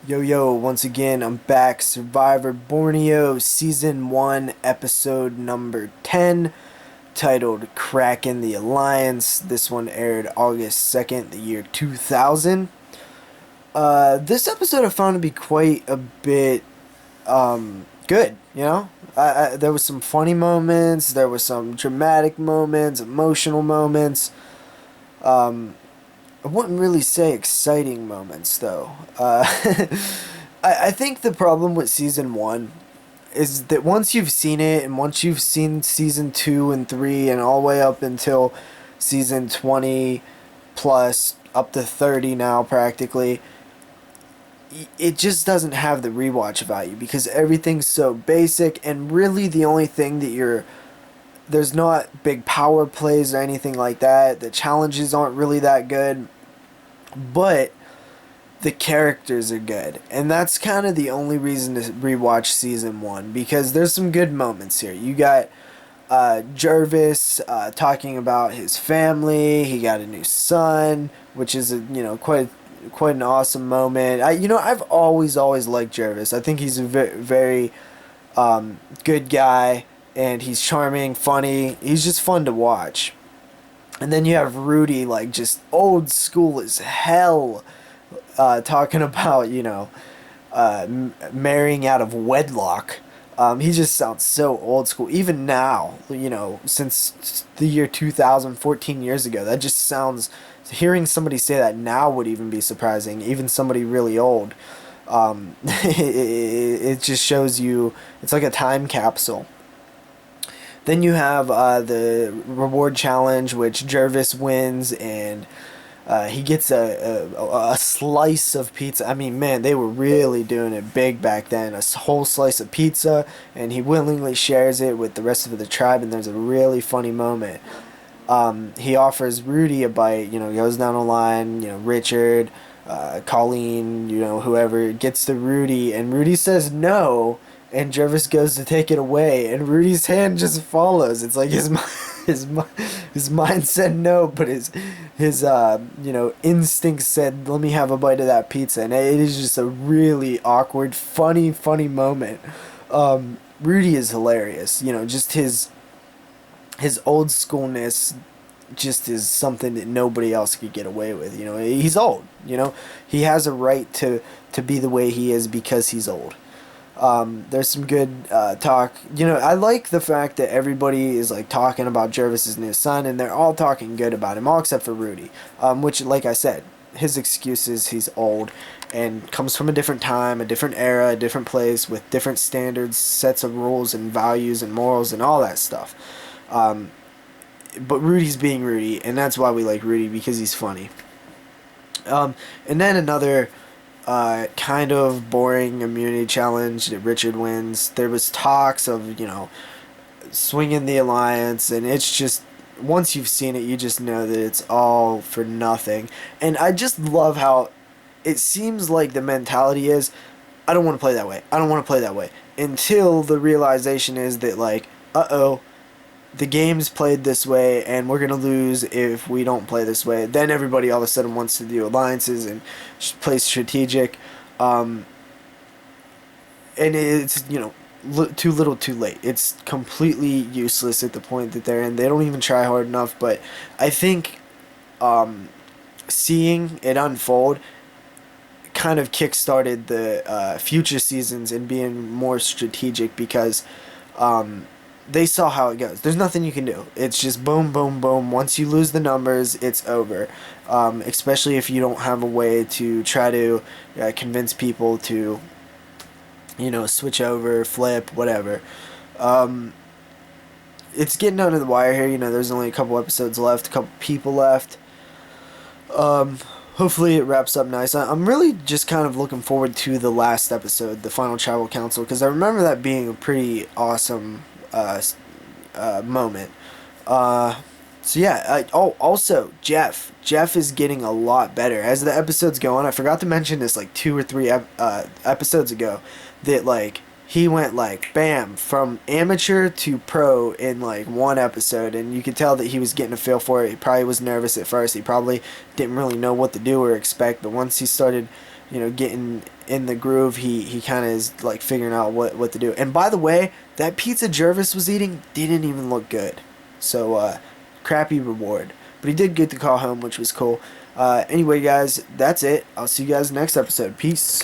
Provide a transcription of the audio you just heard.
Yo, once again, I'm back. Survivor Borneo, Season 1, Episode number 10, titled Cracking the Alliance. This one aired August 2nd, the year 2000. This episode I found to be quite a bit, good, you know? There was some funny moments, there was some dramatic moments, emotional moments. I wouldn't really say exciting moments though. I think the problem with season one is that once you've seen it and once you've seen season two and three and all the way up until season 20 plus up to 30 now practically, it just doesn't have the rewatch value because everything's so basic and really the only thing that there's not big power plays or anything like that. The challenges aren't really that good, but the characters are good. And that's kind of the only reason to rewatch season one because there's some good moments here. You got Jervis talking about his family. He got a new son, which is quite an awesome moment. I've always liked Jervis. I think he's a very good guy, and he's charming, funny. He's just fun to watch. And then you have Rudy, like just old school as hell, talking about marrying out of wedlock. He just sounds so old school. Even now, since the year 2000, 14 years ago, that just sounds. Hearing somebody say that now would even be surprising. Even somebody really old. It just shows you it's like a time capsule. Then you have the reward challenge, which Jervis wins, and he gets a slice of pizza. I mean, man, they were really doing it big back then. A whole slice of pizza, and he willingly shares it with the rest of the tribe, and there's a really funny moment. He offers Rudy a bite, goes down the line, Richard, Colleen, whoever, gets to Rudy, and Rudy says no, and Jervis goes to take it away, and Rudy's hand just follows. It's like his his mind said no, but his instinct said, "Let me have a bite of that pizza," and it is just a really awkward, funny moment. Rudy is hilarious. Just his old schoolness just is something that nobody else could get away with. He's old. He has a right to be the way he is because he's old. There's some good talk. I like the fact that everybody is like talking about Jervis's new son, and they're all talking good about him, all except for Rudy. Which, like I said, his excuse is he's old and comes from a different time, a different era, a different place with different standards, sets of rules and values and morals and all that stuff. But Rudy's being Rudy, and that's why we like Rudy, because he's funny. And then another kind of boring immunity challenge that Richard wins. There was talks of, swinging the alliance, and it's just, once you've seen it, you just know that it's all for nothing. And I just love how it seems like the mentality is, I don't want to play that way. I don't want to play that way. Until the realization is that, like, uh-oh, the game's played this way, and we're gonna lose if we don't play this way. Then everybody all of a sudden wants to do alliances and play strategic, and it's too little, too late. It's completely useless at the point that they're in. They don't even try hard enough. But I think seeing it unfold kind of kickstarted the future seasons and being more strategic because. They saw how it goes. There's nothing you can do. It's just boom, boom, boom. Once you lose the numbers, it's over. Especially if you don't have a way to try to convince people to, switch over, flip, whatever. It's getting down to the wire here. There's only a couple episodes left, a couple people left. Hopefully it wraps up nice. I'm really just kind of looking forward to the last episode, the final tribal council, because I remember that being a pretty awesome moment. So yeah. Also Jeff is getting a lot better as the episodes go on. I forgot to mention this like 2 or 3 episodes ago that like he went like bam from amateur to pro in like one episode, and you could tell that he was getting a feel for it. He probably was nervous at first. He probably didn't really know what to do or expect, but once he started getting in the groove, he kind of is like figuring out what to do. And by the way, that pizza Jervis was eating didn't even look good. So crappy reward. But he did get the call home, which was cool. Anyway, guys, that's it. I'll see you guys next episode. Peace.